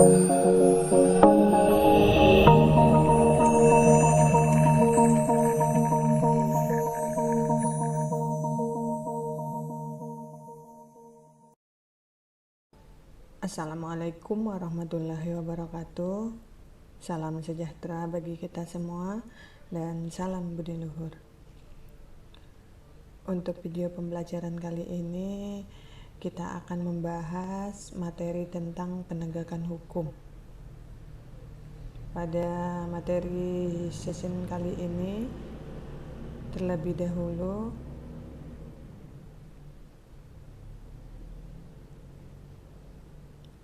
Assalamualaikum warahmatullahi wabarakatuh. Salam sejahtera bagi kita semua dan salam budi luhur. Untuk video pembelajaran kali ini kita akan membahas materi tentang penegakan hukum. Pada materi session kali ini terlebih dahulu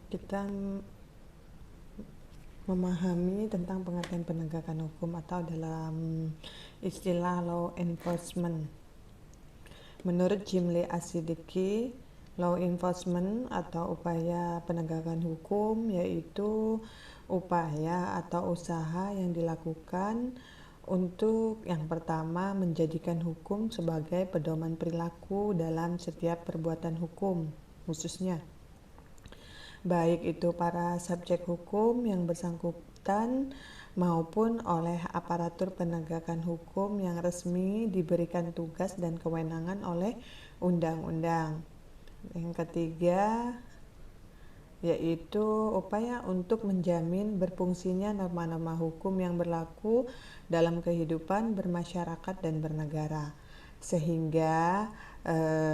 kita memahami tentang pengertian penegakan hukum atau dalam istilah law enforcement. Menurut Jimli As-Siddiqi, law enforcement atau upaya penegakan hukum yaitu upaya atau usaha yang dilakukan untuk yang pertama menjadikan hukum sebagai pedoman perilaku dalam setiap perbuatan hukum, khususnya baik itu para subjek hukum yang bersangkutan maupun oleh aparatur penegakan hukum yang resmi diberikan tugas dan kewenangan oleh undang-undang. Yang ketiga yaitu upaya untuk menjamin berfungsinya norma-norma hukum yang berlaku dalam kehidupan bermasyarakat dan bernegara, sehingga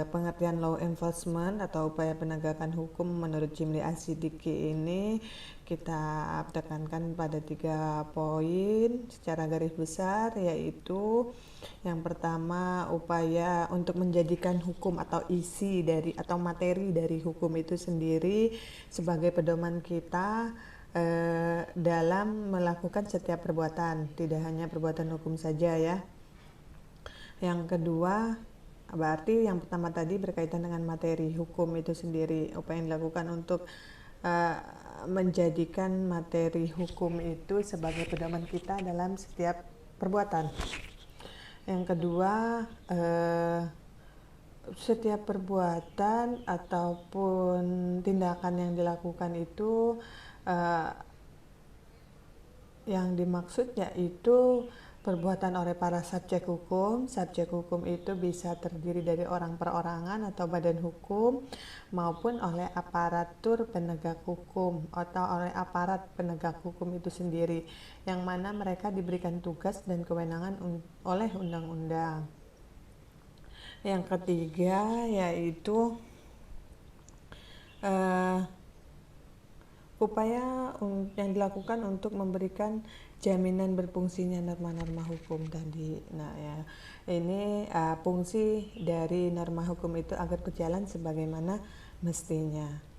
pengertian law enforcement atau upaya penegakan hukum menurut Jimli As-Siddiqi ini kita tekankan pada 3 poin secara garis besar, yaitu yang pertama upaya untuk menjadikan hukum atau isi dari atau materi dari hukum itu sendiri sebagai pedoman kita dalam melakukan setiap perbuatan, tidak hanya perbuatan hukum saja ya. Yang kedua, berarti yang pertama tadi berkaitan dengan materi hukum itu sendiri, upaya yang dilakukan untuk menjadikan materi hukum itu sebagai pedoman kita dalam setiap perbuatan. Yang kedua, setiap perbuatan ataupun tindakan yang dilakukan itu yang dimaksud yaitu perbuatan oleh para subjek hukum. Subjek hukum itu bisa terdiri dari orang perorangan atau badan hukum maupun oleh aparatur penegak hukum atau oleh aparat penegak hukum itu sendiri, yang mana mereka diberikan tugas dan kewenangan oleh undang-undang. Yang ketiga yaitu upaya yang dilakukan untuk memberikan jaminan berfungsinya norma-norma hukum tadi. Nah ya, ini fungsi dari norma hukum itu agar berjalan sebagaimana mestinya.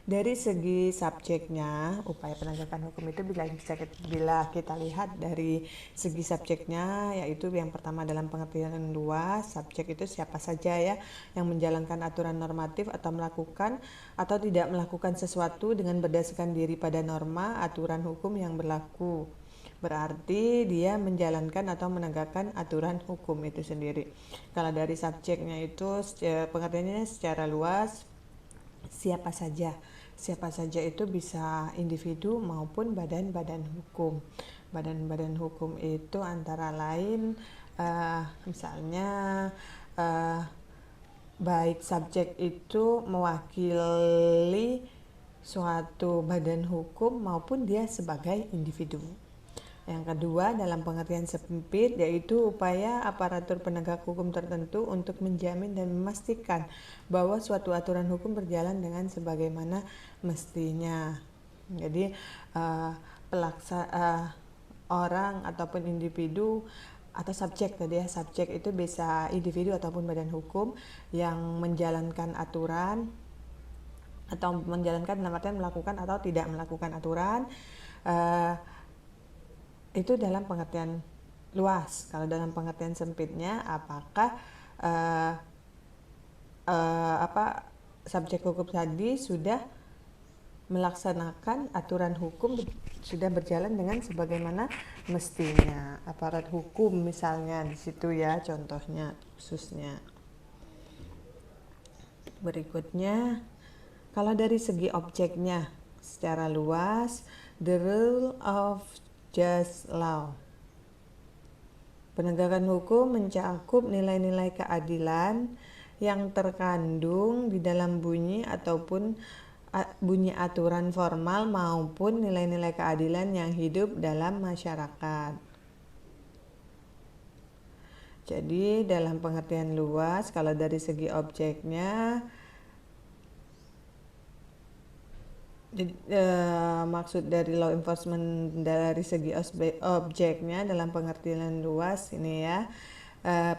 Dari segi subjeknya, upaya penegakan hukum itu bila kita lihat dari segi subjeknya, yaitu yang pertama dalam pengertian luas, subjek itu siapa saja ya yang menjalankan aturan normatif atau melakukan atau tidak melakukan sesuatu dengan berdasarkan diri pada norma aturan hukum yang berlaku. Berarti dia menjalankan atau menegakkan aturan hukum itu sendiri. Kalau dari subjeknya itu pengertiannya secara luas, siapa saja itu bisa individu maupun badan-badan hukum. Badan-badan hukum itu antara lain misalnya baik subjek itu mewakili suatu badan hukum maupun dia sebagai individu. Yang kedua, dalam pengertian sempit, yaitu upaya aparatur penegak hukum tertentu untuk menjamin dan memastikan bahwa suatu aturan hukum berjalan dengan sebagaimana mestinya. Jadi orang ataupun individu atau subjek tadi ya, subjek itu bisa individu ataupun badan hukum yang menjalankan aturan atau menjalankan dalam artian melakukan atau tidak melakukan aturan, itu dalam pengertian luas. Kalau dalam pengertian sempitnya, apakah subjek hukum tadi sudah melaksanakan aturan hukum, sudah berjalan dengan sebagaimana mestinya. Aparat hukum misalnya di situ ya, contohnya khususnya. Berikutnya Kalau dari segi objeknya secara luas, the rule of just law. Penegakan hukum mencakup nilai-nilai keadilan yang terkandung di dalam bunyi ataupun bunyi aturan formal maupun nilai-nilai keadilan yang hidup dalam masyarakat. Jadi dalam pengertian luas, kalau dari segi objeknya, maksud dari law enforcement dari segi objeknya dalam pengertian luas ini ya,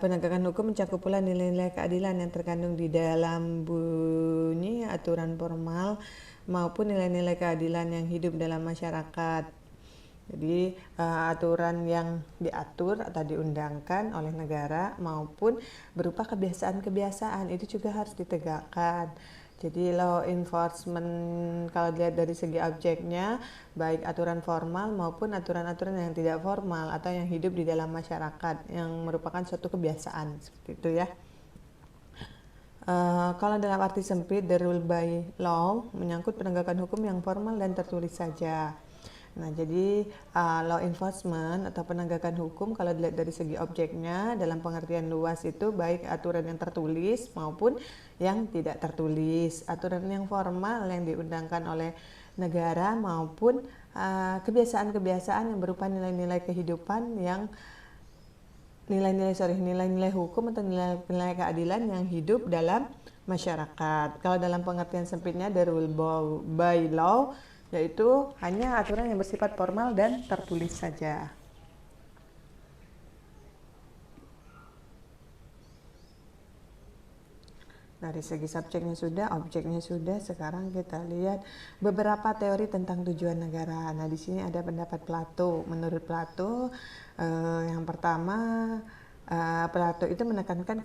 penegakan hukum mencakup pula nilai-nilai keadilan yang terkandung di dalam bunyi aturan formal maupun nilai-nilai keadilan yang hidup dalam masyarakat. Jadi aturan yang diatur atau diundangkan oleh negara maupun berupa kebiasaan-kebiasaan itu juga harus ditegakkan. Jadi law enforcement kalau dilihat dari segi objeknya, baik aturan formal maupun aturan-aturan yang tidak formal atau yang hidup di dalam masyarakat yang merupakan suatu kebiasaan seperti itu ya. Kalau dalam arti sempit, the rule by law menyangkut penegakan hukum yang formal dan tertulis saja. Nah, jadi law enforcement atau penegakan hukum kalau dilihat dari segi objeknya dalam pengertian luas itu baik aturan yang tertulis maupun yang tidak tertulis, aturan yang formal yang diundangkan oleh negara maupun kebiasaan-kebiasaan yang berupa nilai-nilai kehidupan yang nilai-nilai hukum atau nilai-nilai keadilan yang hidup dalam masyarakat. Kalau dalam pengertian sempitnya the rule by law yaitu hanya aturan yang bersifat formal dan tertulis saja. Dari segi subjeknya sudah, objeknya sudah, sekarang kita lihat beberapa teori tentang tujuan negara. Nah, di sini ada pendapat Plato. Menurut Plato, yang pertama, Plato itu menekankan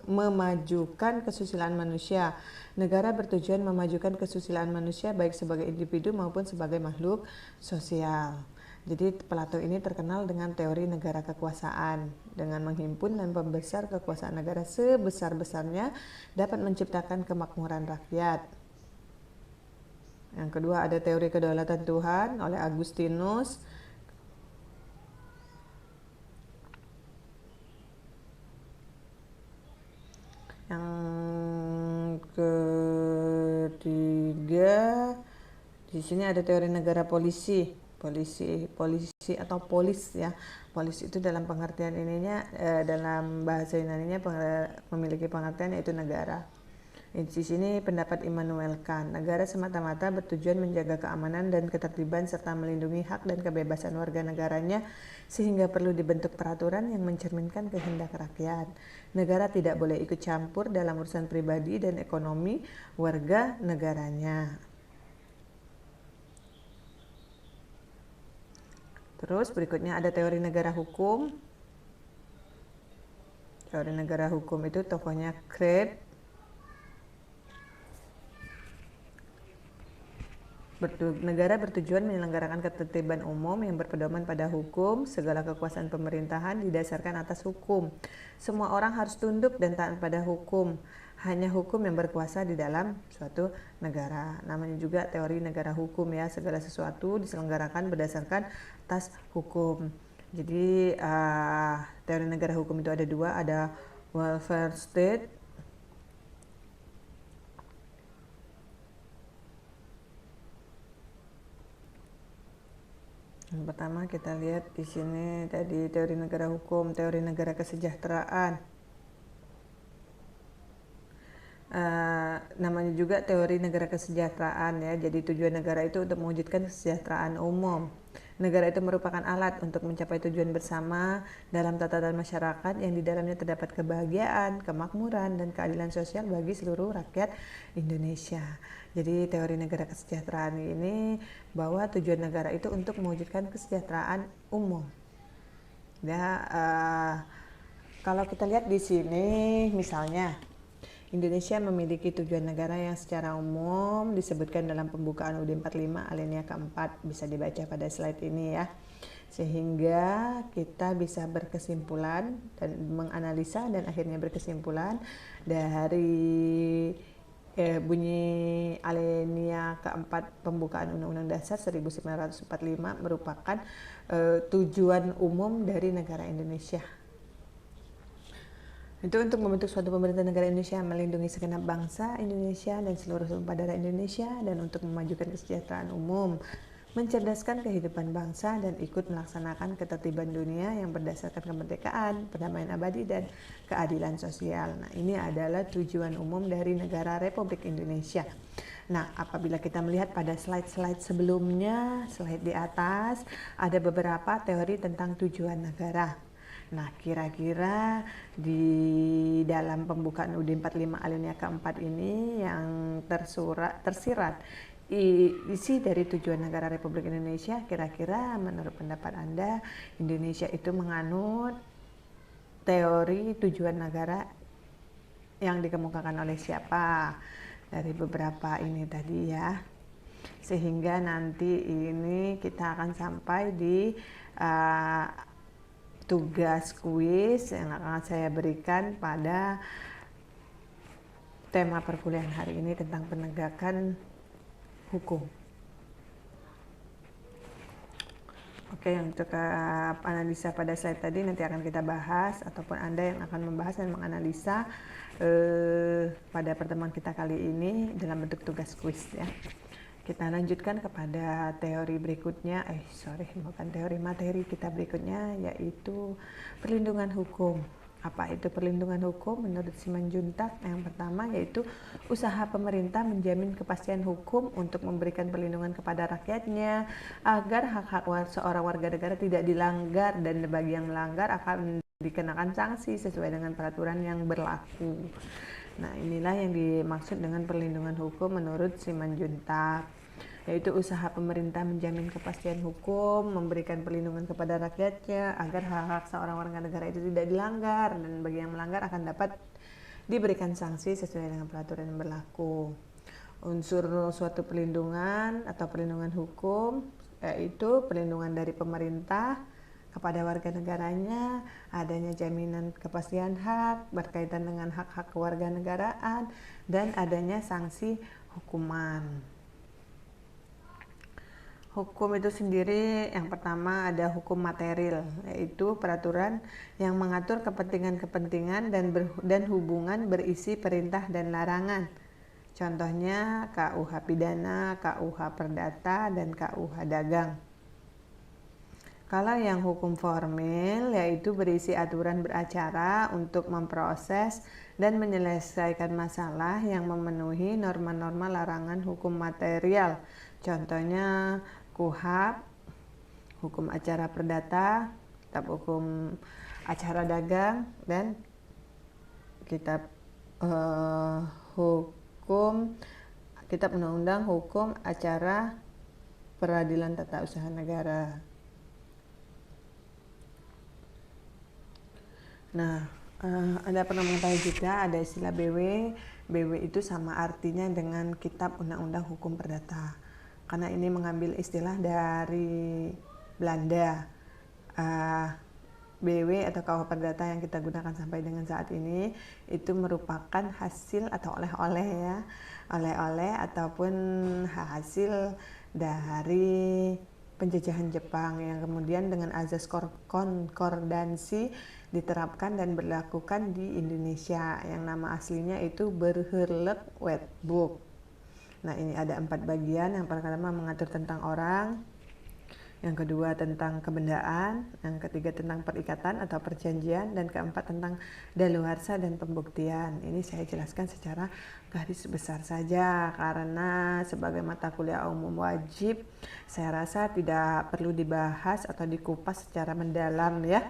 memajukan kesusilaan manusia. Negara bertujuan memajukan kesusilaan manusia baik sebagai individu maupun sebagai makhluk sosial. Jadi Plato ini terkenal dengan teori negara kekuasaan, dengan menghimpun dan membesar kekuasaan negara sebesar-besarnya dapat menciptakan kemakmuran rakyat. Yang kedua ada teori kedaulatan Tuhan oleh Agustinus. Yang ketiga di sini ada teori negara polisi atau polis ya. Polis itu dalam pengertian ininya dalam bahasa Yunaninya memiliki pengertian yaitu negara. Di sini pendapat Immanuel Kant, negara semata-mata bertujuan menjaga keamanan dan ketertiban serta melindungi hak dan kebebasan warga negaranya sehingga perlu dibentuk peraturan yang mencerminkan kehendak rakyat. Negara tidak boleh ikut campur dalam urusan pribadi dan ekonomi warga negaranya. Terus berikutnya ada teori negara hukum. Teori negara hukum itu tokohnya Kant. Negara bertujuan menyelenggarakan ketertiban umum yang berpedoman pada hukum. Segala kekuasaan pemerintahan didasarkan atas hukum. Semua orang harus tunduk dan taat pada hukum. Hanya hukum yang berkuasa di dalam suatu negara. Namanya juga teori negara hukum ya. Segala sesuatu diselenggarakan berdasarkan atas hukum. Jadi teori negara hukum itu ada dua. Ada welfare state. Yang pertama kita lihat di sini tadi teori negara hukum, teori negara kesejahteraan. Namanya juga teori negara kesejahteraan ya. Jadi tujuan negara itu untuk mewujudkan kesejahteraan umum. Negara itu merupakan alat untuk mencapai tujuan bersama dalam tatanan masyarakat yang di dalamnya terdapat kebahagiaan, kemakmuran, dan keadilan sosial bagi seluruh rakyat Indonesia. Jadi teori negara kesejahteraan ini bahwa tujuan negara itu untuk mewujudkan kesejahteraan umum. Ya, kalau kita lihat di sini misalnya Indonesia memiliki tujuan negara yang secara umum disebutkan dalam pembukaan UUD 45 alinea keempat, bisa dibaca pada slide ini ya. Sehingga kita bisa berkesimpulan dan menganalisa dan akhirnya berkesimpulan dari bunyi alinea keempat pembukaan Undang-Undang Dasar 1945 merupakan tujuan umum dari negara Indonesia. Itu untuk membentuk suatu pemerintah negara Indonesia, melindungi segenap bangsa Indonesia dan seluruh tumpah darah Indonesia, dan untuk memajukan kesejahteraan umum, mencerdaskan kehidupan bangsa, dan ikut melaksanakan ketertiban dunia yang berdasarkan kemerdekaan, perdamaian abadi, dan keadilan sosial. Nah, ini adalah tujuan umum dari negara Republik Indonesia. Nah, apabila kita melihat pada slide-slide sebelumnya, slide di atas, ada beberapa teori tentang tujuan negara. Nah, kira-kira di dalam pembukaan UUD 45 alinea keempat ini yang tersirat isi dari tujuan negara Republik Indonesia, kira-kira menurut pendapat Anda, Indonesia itu menganut teori tujuan negara yang dikemukakan oleh siapa? Dari beberapa ini tadi ya. Sehingga nanti ini kita akan sampai di tugas kuis yang akan saya berikan pada tema perkuliahan hari ini tentang penegakan hukum. Oke, untuk analisa pada slide tadi nanti akan kita bahas, ataupun Anda yang akan membahas dan menganalisa pada pertemuan kita kali ini dalam bentuk tugas kuis ya. Kita lanjutkan kepada teori berikutnya, bukan teori, materi kita berikutnya, yaitu perlindungan hukum. Apa itu perlindungan hukum? Menurut Simanjuntak, yang pertama yaitu usaha pemerintah menjamin kepastian hukum untuk memberikan perlindungan kepada rakyatnya agar hak-hak seorang warga negara tidak dilanggar, dan bagi yang melanggar akan dikenakan sanksi sesuai dengan peraturan yang berlaku. Nah, inilah yang dimaksud dengan perlindungan hukum menurut Simanjuntak, yaitu usaha pemerintah menjamin kepastian hukum, memberikan perlindungan kepada rakyatnya agar hak-hak seorang warga negara itu tidak dilanggar, dan bagi yang melanggar akan dapat diberikan sanksi sesuai dengan peraturan yang berlaku. Unsur suatu perlindungan atau perlindungan hukum yaitu perlindungan dari pemerintah kepada warga negaranya, adanya jaminan kepastian hak berkaitan dengan hak-hak kewarganegaraan, dan adanya sanksi hukuman. Hukum itu sendiri yang pertama ada hukum material, yaitu peraturan yang mengatur kepentingan-kepentingan dan hubungan berisi perintah dan larangan. Contohnya KUH Pidana, KUH Perdata, dan KUH Dagang. Kalau yang hukum formil yaitu berisi aturan beracara untuk memproses dan menyelesaikan masalah yang memenuhi norma-norma larangan hukum material. Contohnya KUHP, hukum acara perdata, kitab hukum acara dagang, dan kitab kitab undang-undang hukum acara peradilan tata usaha negara. Nah, Anda pernah mengetahui juga ada istilah BW. BW itu sama artinya dengan kitab undang-undang hukum perdata, karena ini mengambil istilah dari Belanda. BW atau KUH Perdata yang kita gunakan sampai dengan saat ini itu merupakan hasil atau oleh-oleh ataupun hasil dari penjajahan Jepang yang kemudian dengan azas konkordansi diterapkan dan berlakukan di Indonesia, yang nama aslinya itu Berherlek Wetboek. Nah, ini ada 4 bagian. Yang pertama mengatur tentang orang, yang kedua tentang kebendaan, yang ketiga tentang perikatan atau perjanjian, dan keempat tentang daluarsa dan pembuktian. Ini saya jelaskan secara garis besar saja karena sebagai mata kuliah umum wajib saya rasa tidak perlu dibahas atau dikupas secara mendalam ya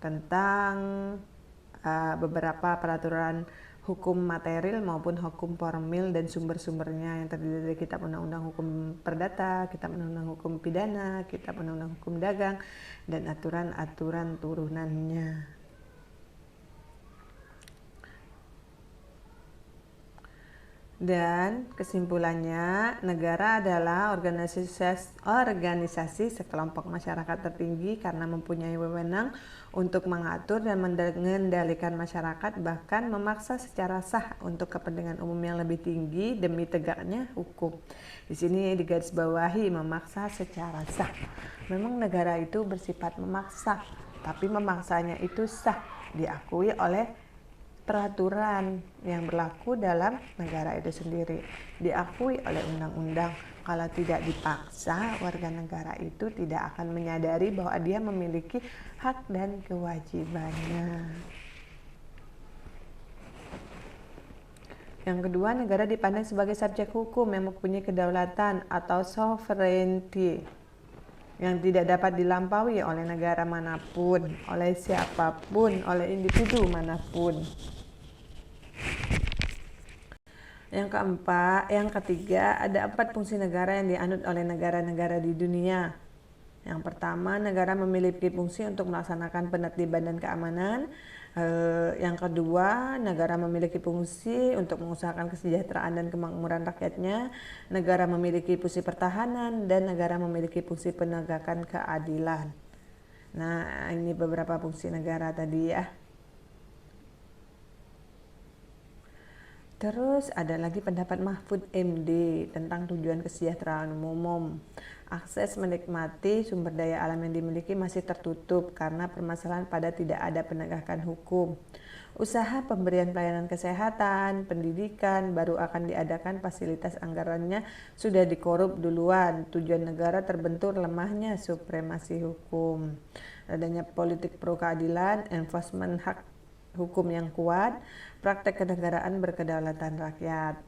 tentang beberapa peraturan hukum material maupun hukum formil dan sumber-sumbernya yang terdiri dari kitab undang-undang hukum perdata, kitab undang-undang hukum pidana, kitab undang-undang hukum dagang, dan aturan-aturan turunannya. Dan kesimpulannya, negara adalah organisasi sekelompok masyarakat tertinggi karena mempunyai wewenang untuk mengatur dan mengendalikan masyarakat, bahkan memaksa secara sah untuk kepentingan umum yang lebih tinggi demi tegaknya hukum. Di sini digarisbawahi memaksa secara sah. Memang negara itu bersifat memaksa, tapi memaksanya itu sah, diakui oleh peraturan yang berlaku dalam negara itu sendiri, diakui oleh undang-undang. Kalau tidak dipaksa, warga negara itu tidak akan menyadari bahwa dia memiliki hak dan kewajibannya. Yang kedua, negara dipandang sebagai subjek hukum yang mempunyai kedaulatan atau sovereignty yang tidak dapat dilampaui oleh negara manapun, oleh siapapun, oleh individu manapun. Yang ketiga, ada 4 fungsi negara yang dianut oleh negara-negara di dunia. Yang pertama, negara memiliki fungsi untuk melaksanakan penertiban dan keamanan. Yang kedua, negara memiliki fungsi untuk mengusahakan kesejahteraan dan kemakmuran rakyatnya. Negara memiliki fungsi pertahanan dan negara memiliki fungsi penegakan keadilan. Nah, ini beberapa fungsi negara tadi ya. Terus ada lagi pendapat Mahfud MD tentang tujuan kesejahteraan umum. Akses menikmati sumber daya alam yang dimiliki masih tertutup karena permasalahan pada tidak ada penegakan hukum. Usaha pemberian pelayanan kesehatan, pendidikan baru akan diadakan, fasilitas anggarannya sudah dikorup duluan. Tujuan negara terbentur lemahnya supremasi hukum. Adanya politik pro keadilan, enforcement hak hukum yang kuat, praktek kenegaraan berkedaulatan rakyat.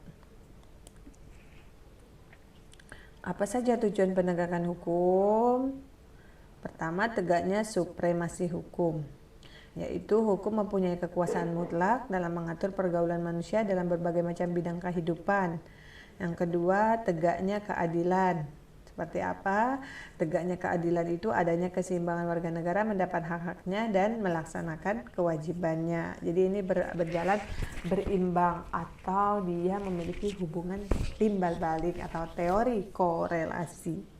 Apa saja tujuan penegakan hukum? Pertama, tegaknya supremasi hukum, yaitu hukum mempunyai kekuasaan mutlak dalam mengatur pergaulan manusia dalam berbagai macam bidang kehidupan. Yang kedua, tegaknya keadilan. Seperti apa? Tegaknya keadilan itu adanya keseimbangan warga negara mendapat hak-haknya dan melaksanakan kewajibannya. Jadi ini berjalan berimbang atau dia memiliki hubungan timbal balik atau teori korelasi.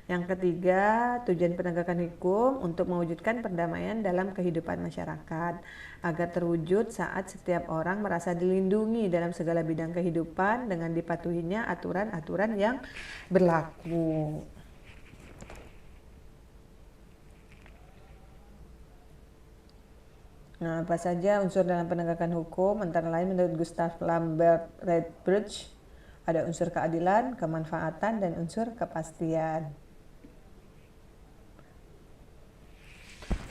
Yang ketiga, tujuan penegakan hukum untuk mewujudkan perdamaian dalam kehidupan masyarakat agar terwujud saat setiap orang merasa dilindungi dalam segala bidang kehidupan dengan dipatuhinya aturan-aturan yang berlaku. Nah, apa saja unsur dalam penegakan hukum? Antara lain menurut Gustav Lambert Redbridge, ada unsur keadilan, kemanfaatan, dan unsur kepastian.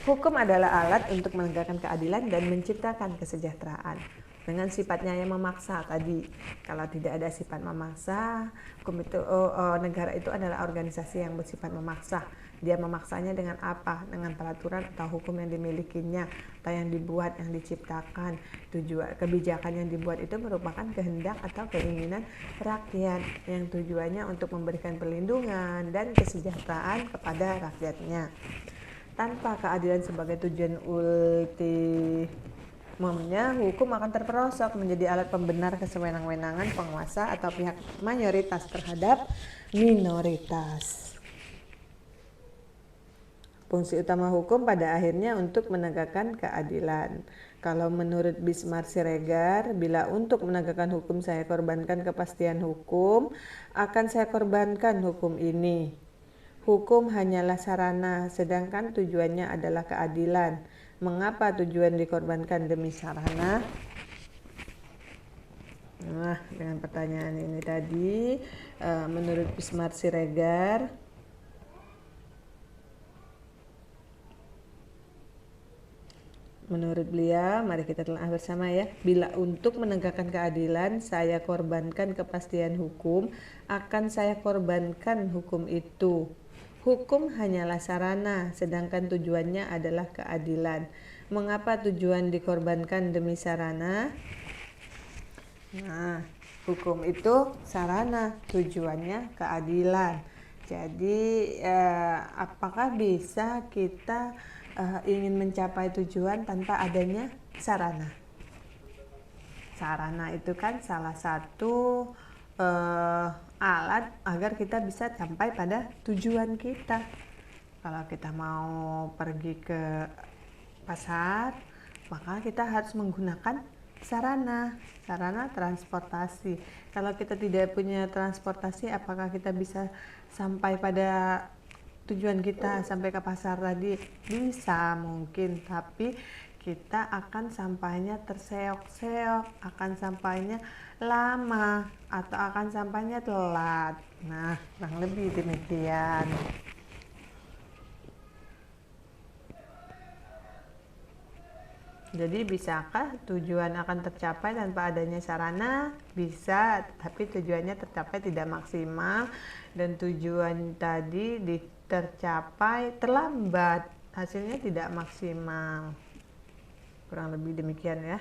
Hukum adalah alat untuk menegakkan keadilan dan menciptakan kesejahteraan. Dengan sifatnya yang memaksa tadi, kalau tidak ada sifat memaksa, hukum itu negara itu adalah organisasi yang bersifat memaksa. Dia memaksanya dengan apa? Dengan peraturan atau hukum yang dimilikinya atau yang dibuat, yang diciptakan. Tujuan kebijakan yang dibuat itu merupakan kehendak atau keinginan rakyat yang tujuannya untuk memberikan perlindungan dan kesejahteraan kepada rakyatnya. Tanpa keadilan sebagai tujuan ultimumnya, hukum akan terperosok menjadi alat pembenar kesewenang-wenangan penguasa atau pihak mayoritas terhadap minoritas. Fungsi utama hukum pada akhirnya untuk menegakkan keadilan. Kalau menurut Bismar Siregar, bila untuk menegakkan hukum saya korbankan kepastian hukum, akan saya korbankan hukum ini. Hukum hanyalah sarana, sedangkan tujuannya adalah keadilan. Mengapa tujuan dikorbankan demi sarana? Nah, dengan pertanyaan ini tadi, menurut Bismar Siregar, menurut beliau, mari kita telah bersama ya. Bila untuk menegakkan keadilan, saya korbankan kepastian hukum, akan saya korbankan hukum itu. Hukum hanyalah sarana, sedangkan tujuannya adalah keadilan. Mengapa tujuan dikorbankan demi sarana? Nah, hukum itu sarana, tujuannya keadilan. Jadi, apakah bisa kita ingin mencapai tujuan tanpa adanya sarana? Sarana itu kan salah satu alat agar kita bisa sampai pada tujuan kita. Kalau kita mau pergi ke pasar, maka kita harus menggunakan sarana transportasi. Kalau kita tidak punya transportasi, apakah kita bisa sampai pada tujuan kita, sampai ke pasar tadi? Bisa mungkin, tapi kita akan sampainya terseok-seok, akan sampainya lama, atau akan sampainya telat. Nah, kurang lebih demikian. Jadi bisakah tujuan akan tercapai tanpa adanya sarana? Bisa, tapi tujuannya tercapai tidak maksimal dan tujuan tadi tercapai terlambat, hasilnya tidak maksimal. Kurang lebih demikian ya.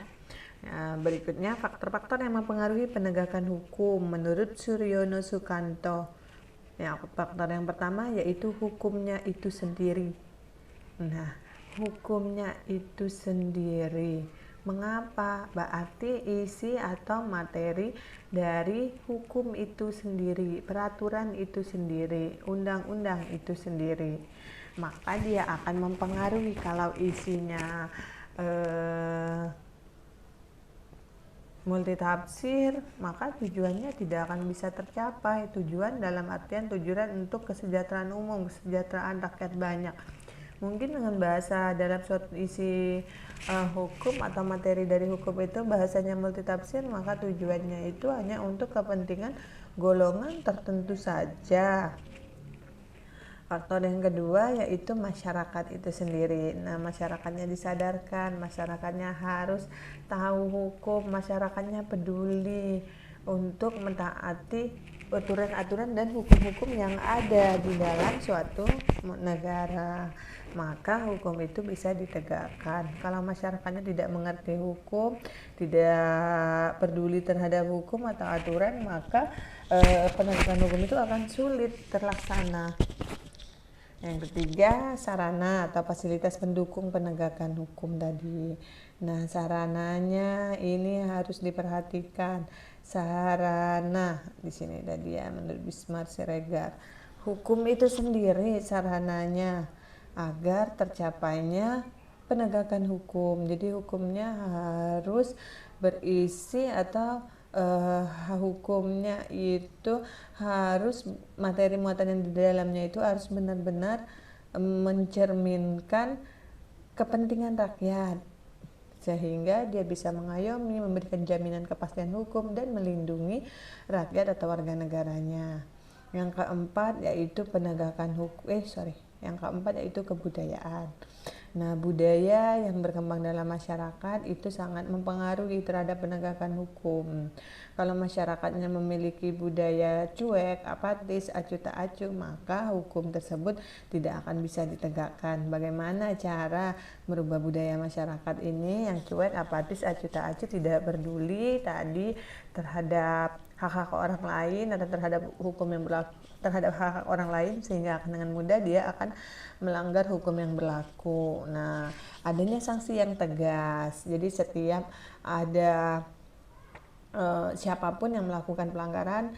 Berikutnya faktor-faktor yang mempengaruhi penegakan hukum menurut Suryono Sukanto. Faktor yang pertama yaitu hukumnya itu sendiri. Nah, hukumnya itu sendiri. Mengapa? Berarti isi atau materi dari hukum itu sendiri, peraturan itu sendiri, undang-undang itu sendiri. Maka dia akan mempengaruhi. Kalau isinya multitafsir, maka tujuannya tidak akan bisa tercapai. Tujuan dalam artian tujuan untuk kesejahteraan umum, kesejahteraan rakyat banyak. Mungkin dengan bahasa dalam suatu isi hukum atau materi dari hukum itu bahasanya multitafsir, maka tujuannya itu hanya untuk kepentingan golongan tertentu saja. Faktor yang kedua yaitu masyarakat itu sendiri. Nah, masyarakatnya disadarkan, masyarakatnya harus tahu hukum, masyarakatnya peduli untuk mentaati aturan-aturan dan hukum-hukum yang ada di dalam suatu negara. Maka hukum itu bisa ditegakkan. Kalau masyarakatnya tidak mengerti hukum, tidak peduli terhadap hukum atau aturan, maka penegakan hukum itu akan sulit terlaksana. Yang ketiga, sarana atau fasilitas pendukung penegakan hukum tadi. Nah, sarananya ini harus diperhatikan. Sarana di sini tadi ya, menurut Bismar Siregar. Hukum itu sendiri sarananya agar tercapainya penegakan hukum. Jadi hukumnya harus berisi atau hukumnya itu harus materi muatan yang di dalamnya itu harus benar-benar mencerminkan kepentingan rakyat sehingga dia bisa mengayomi, memberikan jaminan kepastian hukum dan melindungi rakyat atau warga negaranya. Yang keempat yaitu penegakan hukum. Yang keempat yaitu kebudayaan. Nah, budaya yang berkembang dalam masyarakat itu sangat mempengaruhi terhadap penegakan hukum. Kalau masyarakatnya memiliki budaya cuek, apatis, acuh tak acuh, maka hukum tersebut tidak akan bisa ditegakkan. Bagaimana cara merubah budaya masyarakat ini yang cuek, apatis, acuh tak acuh, tidak peduli tadi terhadap hak-hak orang lain atau terhadap hukum yang berlaku terhadap hak-hak orang lain, sehingga akan dengan mudah dia akan melanggar hukum yang berlaku. Nah, adanya sanksi yang tegas. Jadi setiap ada siapapun yang melakukan pelanggaran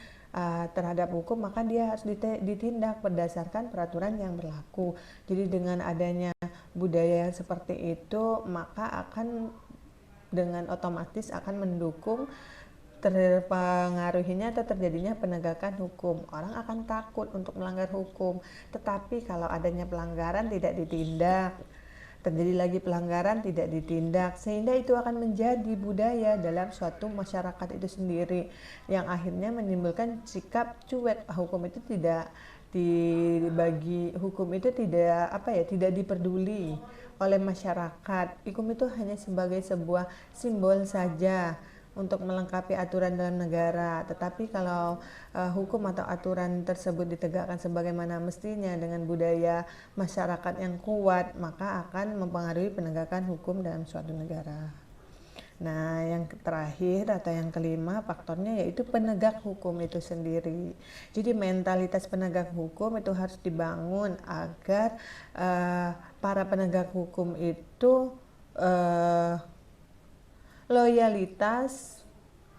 terhadap hukum, maka dia harus ditindak berdasarkan peraturan yang berlaku. Jadi dengan adanya budaya yang seperti itu, maka akan dengan otomatis akan mendukung terpengaruhinya atau terjadinya penegakan hukum. Orang akan takut untuk melanggar hukum. Tetapi kalau adanya pelanggaran tidak ditindak, terjadi lagi pelanggaran tidak ditindak, sehingga itu akan menjadi budaya dalam suatu masyarakat itu sendiri yang akhirnya menimbulkan sikap cuek. Hukum itu tidak dibagi, hukum itu tidak diperduli oleh masyarakat. Hukum itu hanya sebagai sebuah simbol saja untuk melengkapi aturan dalam negara. Tetapi kalau hukum atau aturan tersebut ditegakkan sebagaimana mestinya dengan budaya masyarakat yang kuat, maka akan mempengaruhi penegakan hukum dalam suatu negara. Nah, yang terakhir atau yang kelima faktornya yaitu penegak hukum itu sendiri. Jadi mentalitas penegak hukum itu harus dibangun agar para penegak hukum itu loyalitas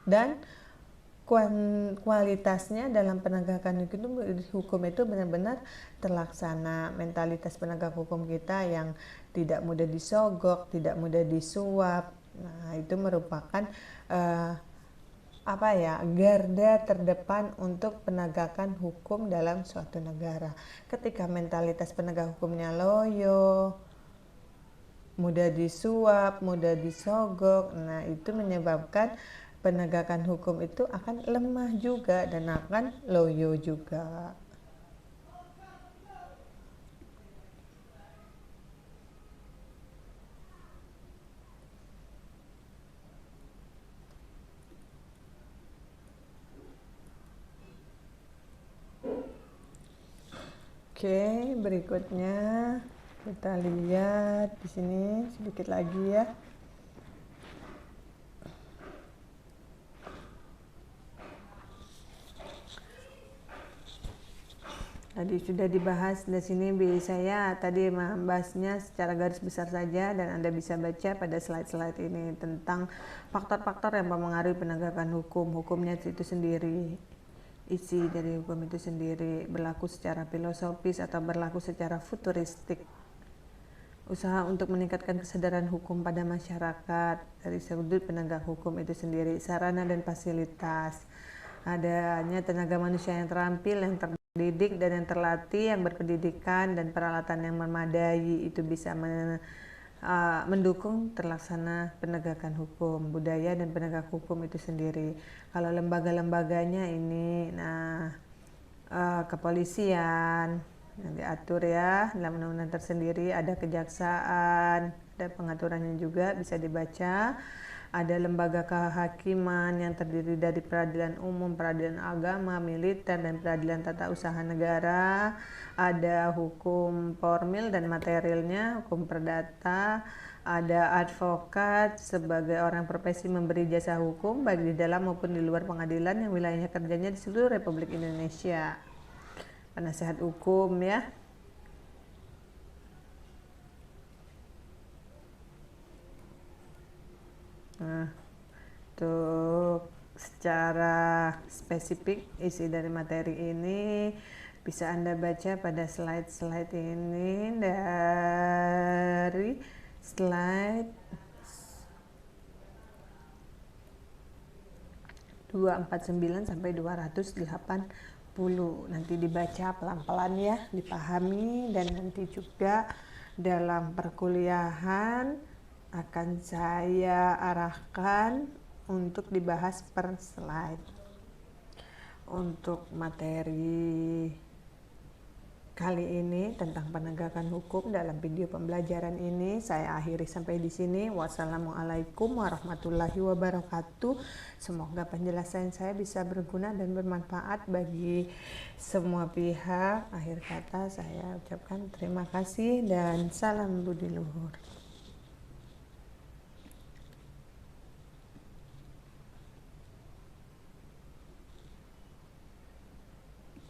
dan kualitasnya dalam penegakan hukum itu benar-benar terlaksana. Mentalitas penegak hukum kita yang tidak mudah disogok, tidak mudah disuap, nah itu merupakan garda terdepan untuk penegakan hukum dalam suatu negara. Ketika mentalitas penegak hukumnya loyo, mudah disuap, mudah disogok, nah itu menyebabkan penegakan hukum itu akan lemah juga dan akan loyo juga. Oke, berikutnya kita lihat di sini sedikit lagi ya. Tadi sudah dibahas di sini, saya tadi membahasnya secara garis besar saja dan Anda bisa baca pada slide-slide ini tentang faktor-faktor yang mempengaruhi penegakan hukum, hukumnya itu sendiri, isi dari hukum itu sendiri, berlaku secara filosofis atau berlaku secara futuristik, usaha untuk meningkatkan kesadaran hukum pada masyarakat dari sudut penegak hukum itu sendiri, sarana dan fasilitas, adanya tenaga manusia yang terampil, yang terdidik dan yang terlatih, yang berpendidikan dan peralatan yang memadai itu bisa mendukung terlaksana penegakan hukum, budaya dan penegak hukum itu sendiri. Kalau lembaga-lembaganya ini, kepolisian yang diatur ya dalam undang-undang tersendiri, ada kejaksaan, ada pengaturannya juga bisa dibaca. Ada lembaga kehakiman yang terdiri dari peradilan umum, peradilan agama, militer, dan peradilan tata usaha negara. Ada hukum formil dan materialnya, hukum perdata. Ada advokat sebagai orang profesi memberi jasa hukum baik di dalam maupun di luar pengadilan yang wilayahnya kerjanya di seluruh Republik Indonesia. Penasehat hukum ya. Nah, untuk secara spesifik isi dari materi ini bisa Anda baca pada slide-slide ini, dari slide 249 sampai 280. Nanti dibaca pelan-pelan ya, dipahami, dan nanti juga dalam perkuliahan akan saya arahkan untuk dibahas per slide. Untuk materi kali ini tentang penegakan hukum dalam video pembelajaran ini saya akhiri sampai di sini. Wassalamualaikum warahmatullahi wabarakatuh. Semoga penjelasan saya bisa berguna dan bermanfaat bagi semua pihak. Akhir kata saya ucapkan terima kasih dan salam budi luhur.